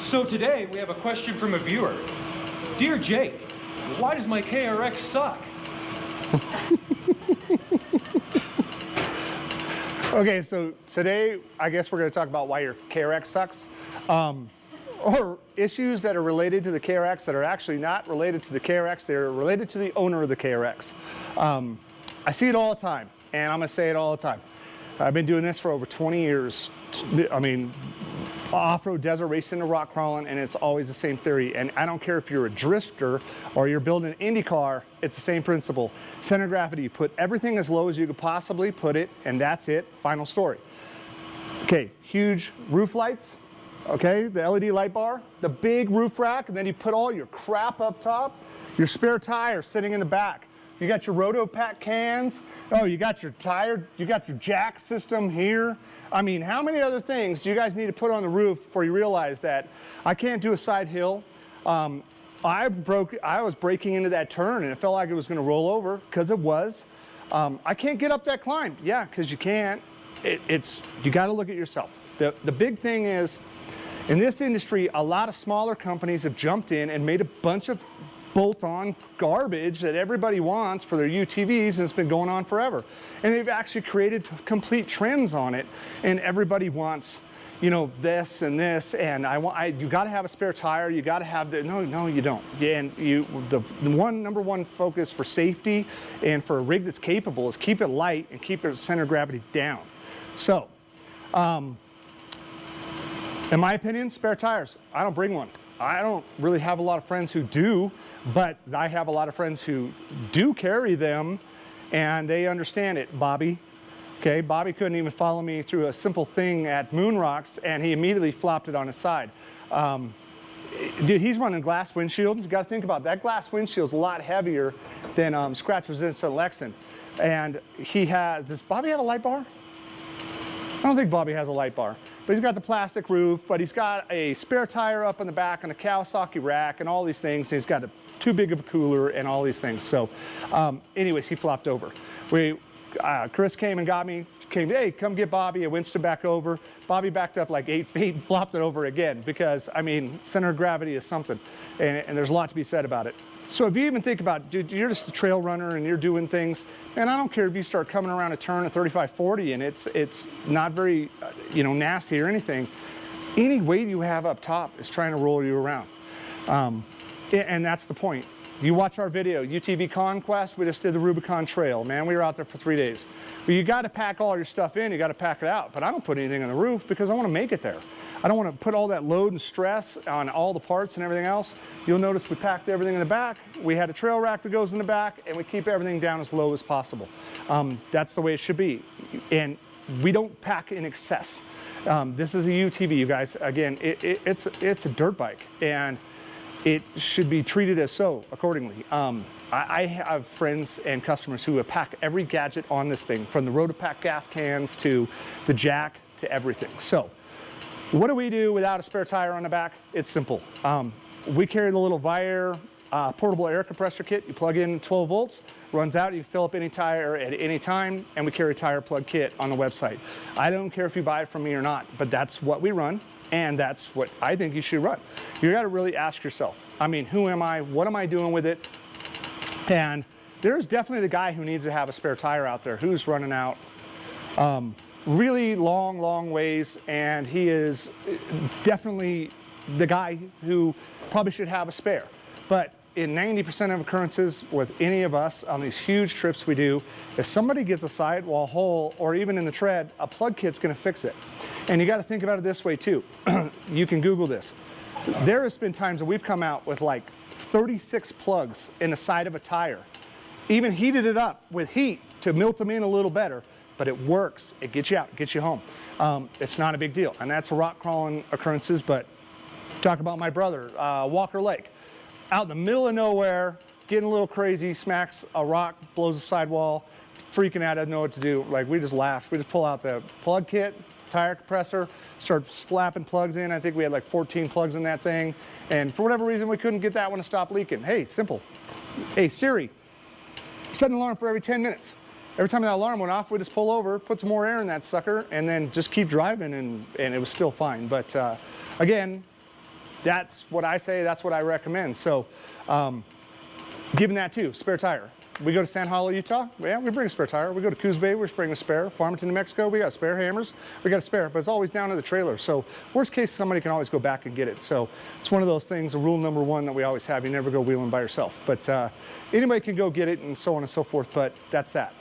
So today we have a question from a viewer. Dear Jake, why does my KRX suck? Okay, so today I guess we're going to talk about why your KRX sucks, or issues that are related to the KRX that are actually not related to the KRX, they're related to the owner of the KRX. I see it all the time, and I'm going to say it all the time. I've been doing this for over 20 years. I mean, off-road desert racing to rock crawling, and it's always the same theory. And I don't care if you're a drifter or you're building an Indy car, it's the same principle. Center of gravity, you put everything as low as you could possibly put it, and that's it, final story. Okay, huge roof lights, okay, the LED light bar, the big roof rack, and then you put all your crap up top, your spare tire sitting in the back. You got your roto pack cans. Oh, you got your tire, you got your jack system here. I mean, how many other things do you guys need to put on the roof before you realize that I can't do a side hill? I was braking into that turn and it felt like it was gonna roll over, because it was. I can't get up that climb. Yeah, because you can't. You gotta look at yourself. The big thing is, in this industry, a lot of smaller companies have jumped in and made a bunch of bolt-on garbage that everybody wants for their UTVs, and it's been going on forever. And they've actually created complete trends on it, and everybody wants, you know, this and this, and you got to have a spare tire, you got to have the, no, you don't. Yeah, and the number one focus for safety and for a rig that's capable is keep it light and keep its center of gravity down. So, in my opinion, spare tires, I don't bring one. I don't really have a lot of friends who do, but I have a lot of friends who do carry them, and they understand it. Bobby, okay, Bobby couldn't even follow me through a simple thing at Moon Rocks, and he immediately flopped it on his side. Dude, he's running glass windshield. You got to think about that. Glass windshield's a lot heavier than scratch resistant Lexan, and does Bobby have a light bar? I don't think Bobby has a light bar, but he's got the plastic roof, but he's got a spare tire up in the back and a Kawasaki rack and all these things. And he's got too big of a cooler and all these things. So anyways, he flopped over. Chris came and got me, hey, come get Bobby. I winched him back over. Bobby backed up like 8 feet and flopped it over again because, I mean, center of gravity is something, and there's a lot to be said about it. So if you even think about, dude, you're just a trail runner and you're doing things, and I don't care if you start coming around a turn at 35, 40 and it's not very, nasty or anything. Any weight you have up top is trying to roll you around. And that's the point. You watch our video, UTV Conquest, we just did the Rubicon Trail. Man, we were out there for 3 days. But you got to pack all your stuff in, you got to pack it out. But I don't put anything on the roof because I want to make it there. I don't want to put all that load and stress on all the parts and everything else. You'll notice we packed everything in the back. We had a trail rack that goes in the back, and we keep everything down as low as possible. That's the way it should be. And we don't pack in excess. This is a UTV, you guys. Again, it's a dirt bike, and it should be treated as so accordingly. I have friends and customers who have packed every gadget on this thing, from the Rotopack gas cans to the jack to everything. So what do we do without a spare tire on the back? It's simple. We carry the little Vire portable air compressor kit. You plug in 12 volts, runs out, you fill up any tire at any time, and we carry a tire plug kit on the website. I don't care if you buy it from me or not, but that's what we run. And that's what I think you should run. You got to really ask yourself, I mean, who am I? What am I doing with it? And there's definitely the guy who needs to have a spare tire out there who's running out really long ways. And he is definitely the guy who probably should have a spare. But in 90% of occurrences with any of us on these huge trips we do, if somebody gets a sidewall hole or even in the tread, a plug kit's going to fix it. And you got to think about it this way too. You can Google this. There has been times that we've come out with like 36 plugs in the side of a tire, even heated it up with heat to melt them in a little better, but it works. It gets you out, it gets you home. It's not a big deal. And that's rock crawling occurrences, but talk about my brother, Walker Lake. Out in the middle of nowhere, getting a little crazy, smacks a rock, blows a sidewall, freaking out, doesn't know what to do. Like, we just laughed. We just pull out the plug kit, tire compressor, start slapping plugs in. I think we had like 14 plugs in that thing. And for whatever reason, we couldn't get that one to stop leaking. Hey, simple. Hey, Siri, set an alarm for every 10 minutes. Every time that alarm went off, we just pull over, put some more air in that sucker, and then just keep driving, and it was still fine. But again, that's what I say, that's what I recommend. So given that too, spare tire. We go to Sand Hollow, Utah, yeah, we bring a spare tire. We go to Coos Bay, we bring a spare. Farmington, New Mexico, we got spare hammers. We got a spare, but it's always down to the trailer. So worst case, somebody can always go back and get it. So it's one of those things, the rule number one that we always have, you never go wheeling by yourself. But anybody can go get it and so on and so forth, but that's that.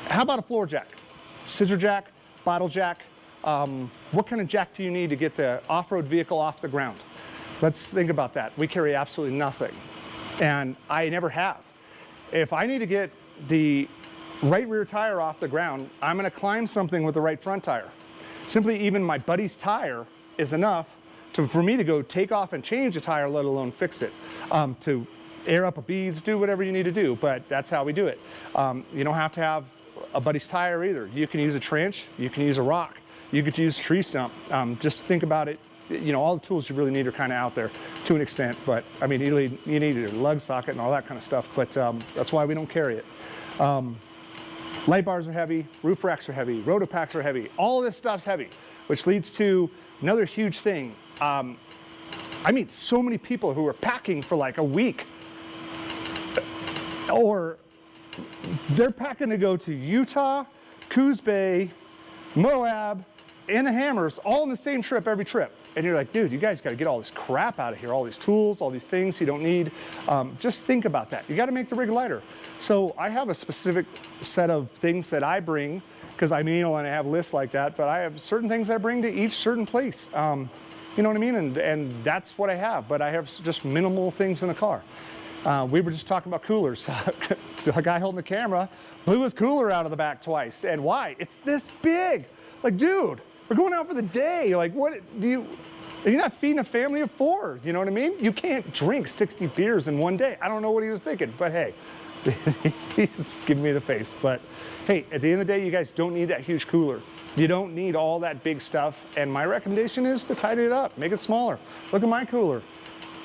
How about a floor jack? Scissor jack, bottle jack? What kind of jack do you need to get the off-road vehicle off the ground? Let's think about that. We carry absolutely nothing, and I never have. If I need to get the right rear tire off the ground, I'm going to climb something with the right front tire. Simply even my buddy's tire is enough for me to go take off and change the tire, let alone fix it. To air up a beads, do whatever you need to do, but that's how we do it. You don't have to have a buddy's tire either. You can use a trench, you can use a rock, you could use a tree stump. Just think about it. You know, all the tools you really need are kind of out there to an extent, but I mean, you need your lug socket and all that kind of stuff, but that's why we don't carry it. Light bars are heavy, roof racks are heavy, rotopacks are heavy, all of this stuff's heavy, which leads to another huge thing. I meet so many people who are packing for like a week, or they're packing to go to Utah, Coos Bay, Moab, and the hammers all on the same trip every trip. And you're like, dude, you guys got to get all this crap out of here, all these tools, all these things you don't need. Just think about that. You got to make the rig lighter. So I have a specific set of things that I bring, because I mean, and I have lists like that, but I have certain things I bring to each certain place. You know what I mean? And that's what I have, but I have just minimal things in the car. We were just talking about coolers. The guy holding the camera blew his cooler out of the back twice. And why? It's this big. Like, dude, we're going out for the day. Like, what do you, you're not feeding a family of 4, you know what I mean? You can't drink 60 beers in one day. I don't know what he was thinking, but hey, he's giving me the face. But hey, at the end of the day, you guys don't need that huge cooler. You don't need all that big stuff. And my recommendation is to tighten it up, make it smaller. Look at my cooler.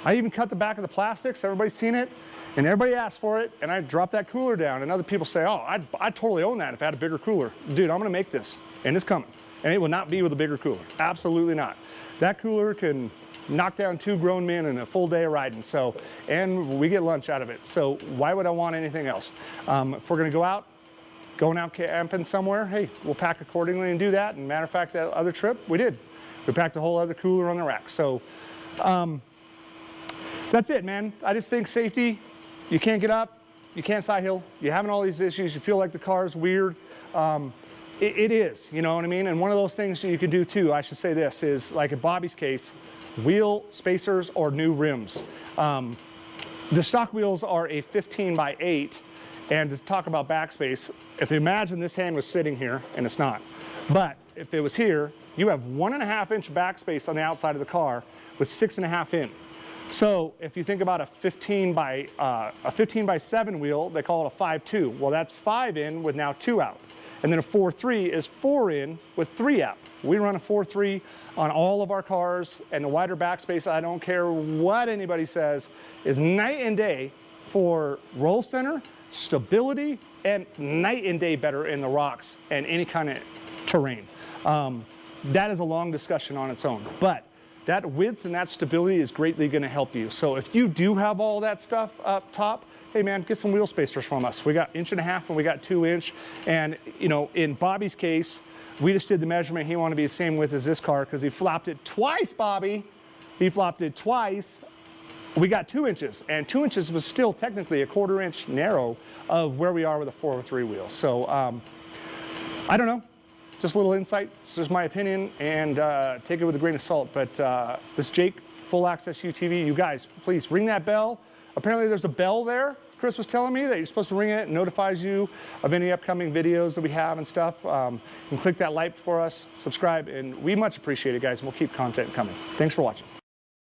I even cut the back of the plastics, everybody's seen it, and everybody asked for it, and I dropped that cooler down, and other people say, oh, I'd totally own that if I had a bigger cooler. Dude, I'm gonna make this, and it's coming. And it will not be with a bigger cooler, absolutely not. That cooler can knock down 2 grown men in a full day of riding, so, and we get lunch out of it. So why would I want anything else? If we're gonna go out, going out camping somewhere, hey, we'll pack accordingly and do that. And matter of fact, that other trip, we did. We packed a whole other cooler on the rack. So, that's it, man. I just think safety, you can't get up, you can't side hill, you're having all these issues, you feel like the car is weird. It is, you know what I mean? And one of those things that you can do too, I should say this, is like in Bobby's case, wheel spacers or new rims. The stock wheels are a 15x8, and to talk about backspace, if you imagine this hand was sitting here, and it's not, but if it was here, you have 1.5-inch backspace on the outside of the car with 6.5 in. So if you think about a 15x7 wheel, they call it a 5.2. Well, that's 5 in with now 2 out. And then a 4.3 is 4 in with 3 out. We run a 4.3 on all of our cars, and the wider backspace, I don't care what anybody says, is night and day for roll center, stability, and night and day better in the rocks and any kind of terrain. That is a long discussion on its own, but that width and that stability is greatly going to help you. So if you do have all that stuff up top, hey man, get some wheel spacers from us. We got 1.5 inch and we got 2 inch. And you know, in Bobby's case, we just did the measurement. He wanted to be the same width as this car because he flopped it twice, Bobby. He flopped it twice. We got 2 inches, and 2 inches was still technically a 1/4 inch narrow of where we are with a 403 wheel. So I don't know. Just a little insight. It's just my opinion, and take it with a grain of salt. But this Jake full access UTV, you guys, please ring that bell. Apparently there's a bell there. Chris was telling me that you're supposed to ring it. It notifies you of any upcoming videos that we have and stuff. You can click that like for us, subscribe, and we much appreciate it, guys, and we'll keep content coming. Thanks for watching.